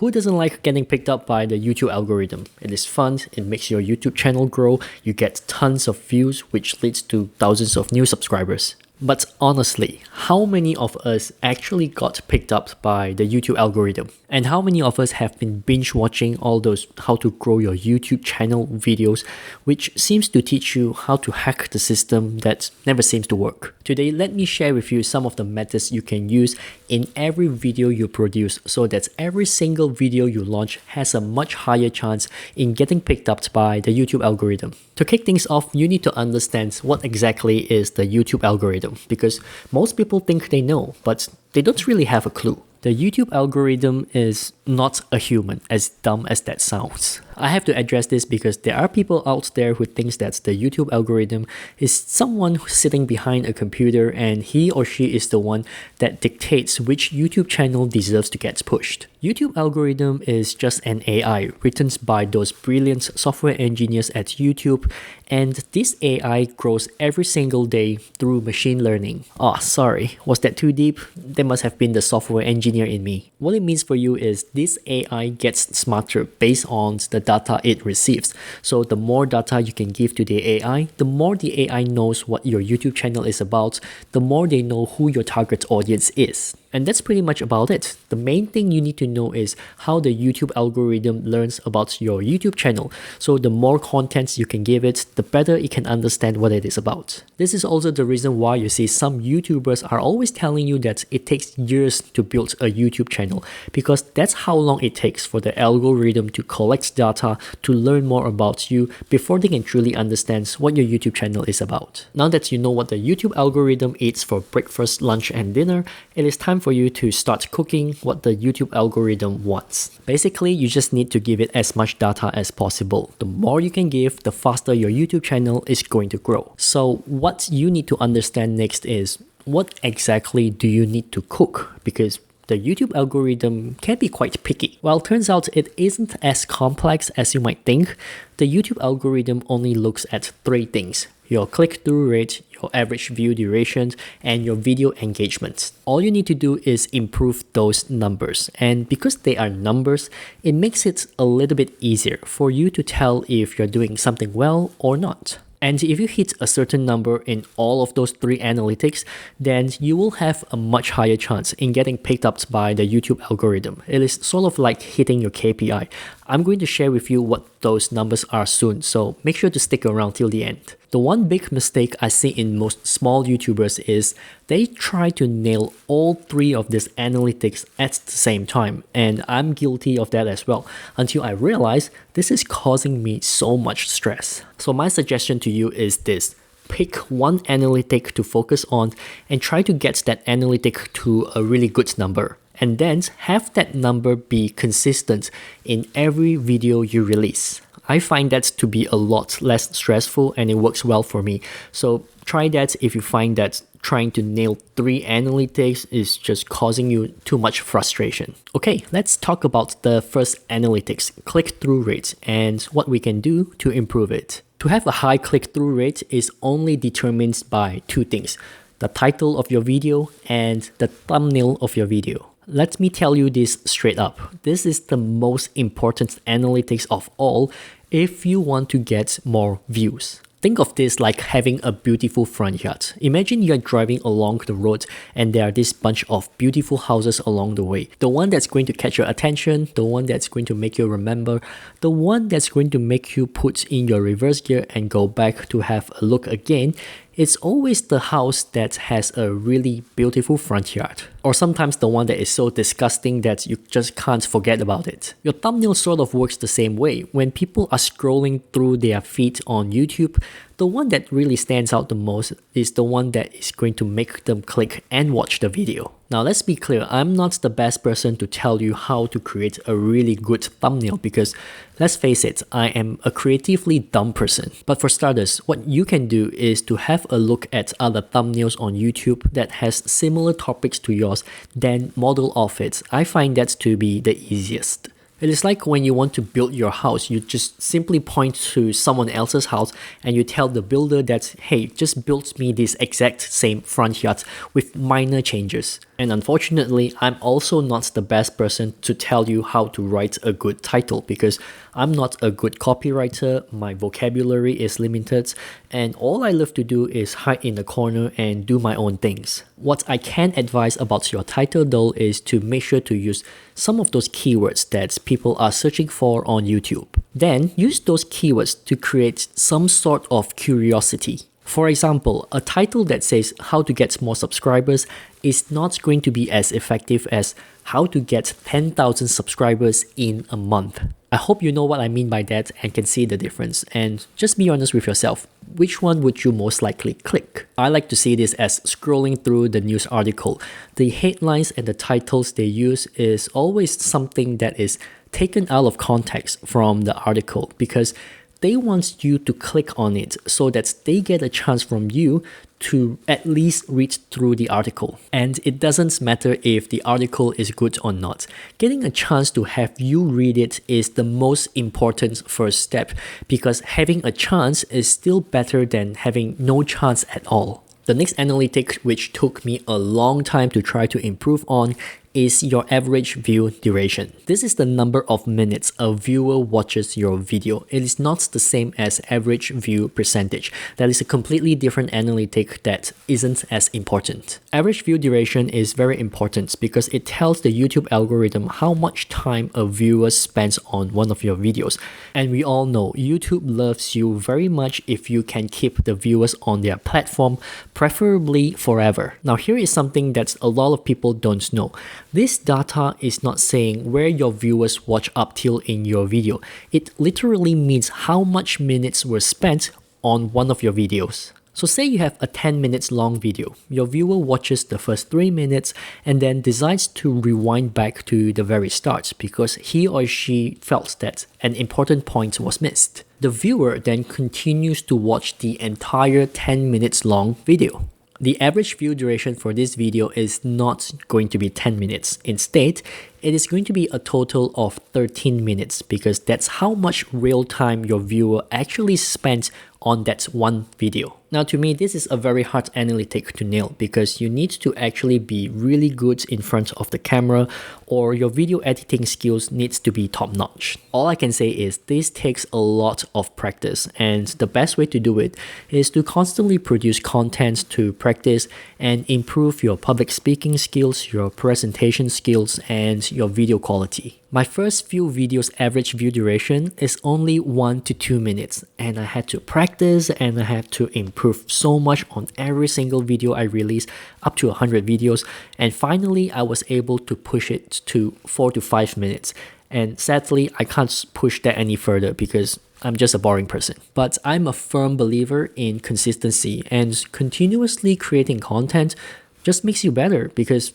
Who doesn't like getting picked up by the YouTube algorithm? It is fun, it makes your YouTube channel grow, you get tons of views, which leads to thousands of new subscribers. But honestly, how many of us actually got picked up by the YouTube algorithm? And how many of us have been binge watching all those how to grow your YouTube channel videos, which seems to teach you how to hack the system that never seems to work? Today, let me share with you some of the methods you can use in every video you produce so that every single video you launch has a much higher chance in getting picked up by the YouTube algorithm. To kick things off, you need to understand what exactly is the YouTube algorithm, because most people think they know, but they don't really have a clue. The YouTube algorithm is not a human, as dumb as that sounds. I have to address this because there are people out there who thinks that the YouTube algorithm is someone sitting behind a computer and he or she is the one that dictates which YouTube channel deserves to get pushed. YouTube algorithm is just an AI written by those brilliant software engineers at YouTube, and this AI grows every single day through machine learning. Oh, sorry, was that too deep? There must have been the software engineer in me. What it means for you is this AI gets smarter based on the data it receives. So the more data you can give to the AI, the more the AI knows what your YouTube channel is about, the more they know who your target audience is. And that's pretty much about it. The main thing you need to know is how the YouTube algorithm learns about your YouTube channel. So the more contents you can give it, the better it can understand what it is about. This is also the reason why you see some YouTubers are always telling you that it takes years to build a YouTube channel, because that's how long it takes for the algorithm to collect data to learn more about you before they can truly understand what your YouTube channel is about. Now that you know what the YouTube algorithm eats for breakfast, lunch, and dinner, it is time for you to start cooking what the YouTube algorithm wants. Basically, you just need to give it as much data as possible. The more you can give, the faster your YouTube channel is going to grow. So what you need to understand next is, what exactly do you need to cook? Because the YouTube algorithm can be quite picky. Well, turns out it isn't as complex as you might think. The YouTube algorithm only looks at three things: your click-through rate, your average view duration, and your video engagement. All you need to do is improve those numbers. And because they are numbers, it makes it a little bit easier for you to tell if you're doing something well or not. And if you hit a certain number in all of those three analytics, then you will have a much higher chance in getting picked up by the YouTube algorithm. It is sort of like hitting your KPI. I'm going to share with you what those numbers are soon, so make sure to stick around till the end. The one big mistake I see in most small YouTubers is they try to nail all three of these analytics at the same time, and I'm guilty of that as well, until I realize this is causing me so much stress. So my suggestion to you is this: pick one analytic to focus on and try to get that analytic to a really good number. And then have that number be consistent in every video you release. I find that to be a lot less stressful and it works well for me. So try that if you find that trying to nail three analytics is just causing you too much frustration. Okay, let's talk about the first analytics, click-through rate, and what we can do to improve it. To have a high click-through rate is only determined by two things: the title of your video and the thumbnail of your video. Let me tell you this straight up. This is the most important analytics of all if you want to get more views. Think of this like having a beautiful front yard. Imagine you're driving along the road and there are this bunch of beautiful houses along the way. The one that's going to catch your attention, the one that's going to make you remember, the one that's going to make you put in your reverse gear and go back to have a look again, it's always the house that has a really beautiful front yard. Or sometimes the one that is so disgusting that you just can't forget about it. Your thumbnail sort of works the same way. When people are scrolling through their feed on YouTube, the one that really stands out the most is the one that is going to make them click and watch the video. Now let's be clear, I'm not the best person to tell you how to create a really good thumbnail because, let's face it, I am a creatively dumb person. But for starters, what you can do is to have a look at other thumbnails on YouTube that has similar topics to yours, then model off it. I find that to be the easiest. It is like when you want to build your house, you just simply point to someone else's house and you tell the builder that, hey, just build me this exact same front yard with minor changes. And unfortunately, I'm also not the best person to tell you how to write a good title because I'm not a good copywriter, my vocabulary is limited, and all I love to do is hide in the corner and do my own things. What I can advise about your title though is to make sure to use some of those keywords that people are searching for on YouTube. Then use those keywords to create some sort of curiosity. For example, a title that says how to get more subscribers is not going to be as effective as how to get 10,000 subscribers in a month. I hope you know what I mean by that and can see the difference. And just be honest with yourself. Which one would you most likely click? I like to see this as scrolling through the news article. The headlines and the titles they use is always something that is taken out of context from the article because they want you to click on it so that they get a chance from you to at least read through the article. And it doesn't matter if the article is good or not. Getting a chance to have you read it is the most important first step because having a chance is still better than having no chance at all. The next analytic which took me a long time to try to improve on is your average view duration. This is the number of minutes a viewer watches your video. It is not the same as average view percentage. That is a completely different analytic that isn't as important. Average view duration is very important because it tells the YouTube algorithm how much time a viewer spends on one of your videos. And we all know YouTube loves you very much if you can keep the viewers on their platform, preferably forever. Now here is something that a lot of people don't know. This data is not saying where your viewers watch up till in your video. It literally means how much minutes were spent on one of your videos. So say you have a 10 minutes long video. Your viewer watches the first 3 minutes and then decides to rewind back to the very start because he or she felt that an important point was missed. The viewer then continues to watch the entire 10 minutes long video. The average view duration for this video is not going to be 10 minutes. Instead, it is going to be a total of 13 minutes because that's how much real time your viewer actually spent on that one video. Now to me, this is a very hard analytic to nail because you need to actually be really good in front of the camera or your video editing skills needs to be top notch. All I can say is this takes a lot of practice and the best way to do it is to constantly produce content to practice and improve your public speaking skills, your presentation skills, and your video quality. My first few videos average view duration is only 1 to 2 minutes and I had to practice and I had to improve so much on every single video I released, up to 100 videos, and finally I was able to push it to 4 to 5 minutes. And sadly, I can't push that any further because I'm just a boring person. But I'm a firm believer in consistency and continuously creating content just makes you better because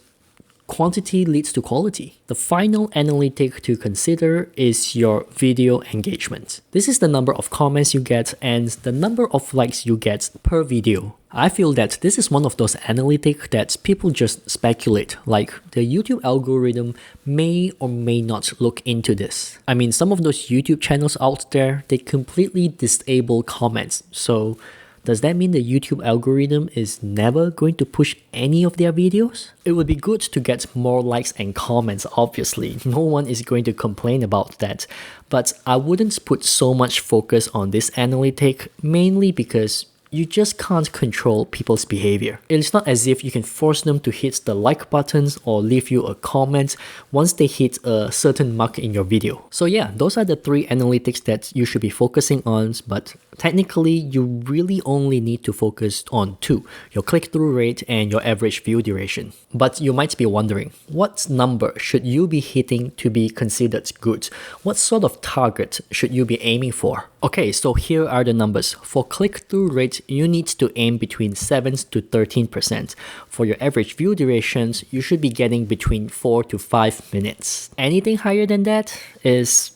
quantity leads to quality. The final analytic to consider is your video engagement. This is the number of comments you get and the number of likes you get per video. I feel that this is one of those analytics that people just speculate, like the YouTube algorithm may or may not look into this. I mean, some of those YouTube channels out there, they completely disable comments. So does that mean the YouTube algorithm is never going to push any of their videos? It would be good to get more likes and comments, obviously. No one is going to complain about that. But I wouldn't put so much focus on this analytic, mainly because you just can't control people's behavior. It's not as if you can force them to hit the like buttons or leave you a comment once they hit a certain mark in your video. So yeah, those are the 3 analytics that you should be focusing on, but technically you really only need to focus on 2, your click-through rate and your average view duration. But you might be wondering, what number should you be hitting to be considered good? What sort of target should you be aiming for? Okay, so here are the numbers. For click-through rate, you need to aim between 7 to 13%. For your average view durations, you should be getting between 4 to 5 minutes. Anything higher than that is...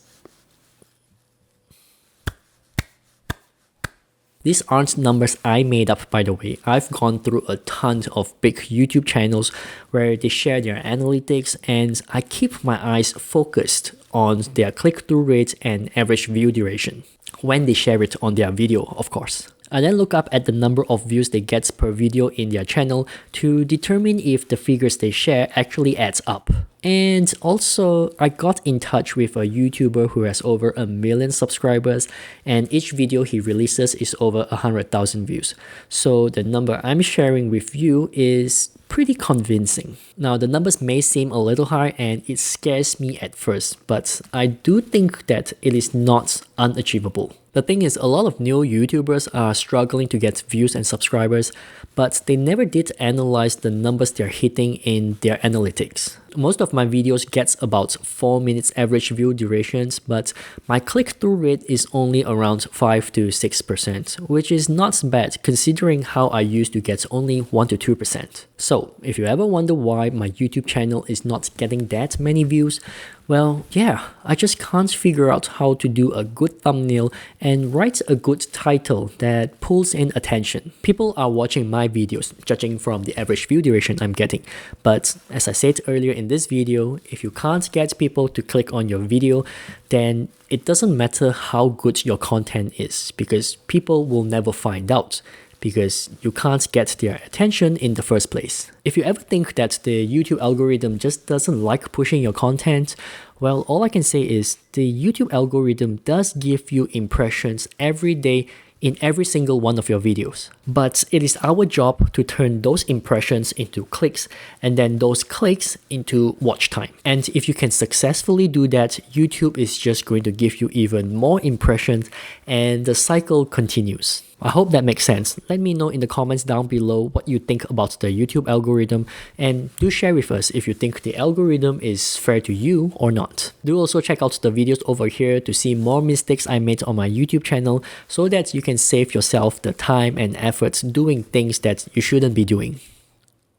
These aren't numbers I made up, by the way. I've gone through a ton of big YouTube channels where they share their analytics and I keep my eyes focused on their click-through rate and average view duration when they share it on their video, of course. I then look up at the number of views they get per video in their channel to determine if the figures they share actually adds up. And also, I got in touch with a YouTuber who has over 1 million subscribers, and each video he releases is over 100,000 views. So the number I'm sharing with you is pretty convincing. Now, the numbers may seem a little high and it scares me at first, but I do think that it is not unachievable. The thing is, a lot of new YouTubers are struggling to get views and subscribers, but they never did analyze the numbers they're hitting in their analytics. Most of my videos gets about 4 minutes average view durations, but my click-through rate is only around 5 to 6%, which is not bad considering how I used to get only 1 to 2%. So, if you ever wonder why my YouTube channel is not getting that many views, well, yeah, I just can't figure out how to do a good thumbnail and write a good title that pulls in attention. People are watching my videos, judging from the average view duration I'm getting. But as I said earlier in this video, if you can't get people to click on your video, then it doesn't matter how good your content is, because people will never find out, because you can't get their attention in the first place. If you ever think that the YouTube algorithm just doesn't like pushing your content, well, all I can say is the YouTube algorithm does give you impressions every day in every single one of your videos. But it is our job to turn those impressions into clicks, and then those clicks into watch time. And if you can successfully do that, YouTube is just going to give you even more impressions, and the cycle continues. I hope that makes sense. Let me know in the comments down below what you think about the YouTube algorithm, and do share with us if you think the algorithm is fair to you or not. Do also check out the videos over here to see more mistakes I made on my YouTube channel, so that you can save yourself the time and efforts doing things that you shouldn't be doing.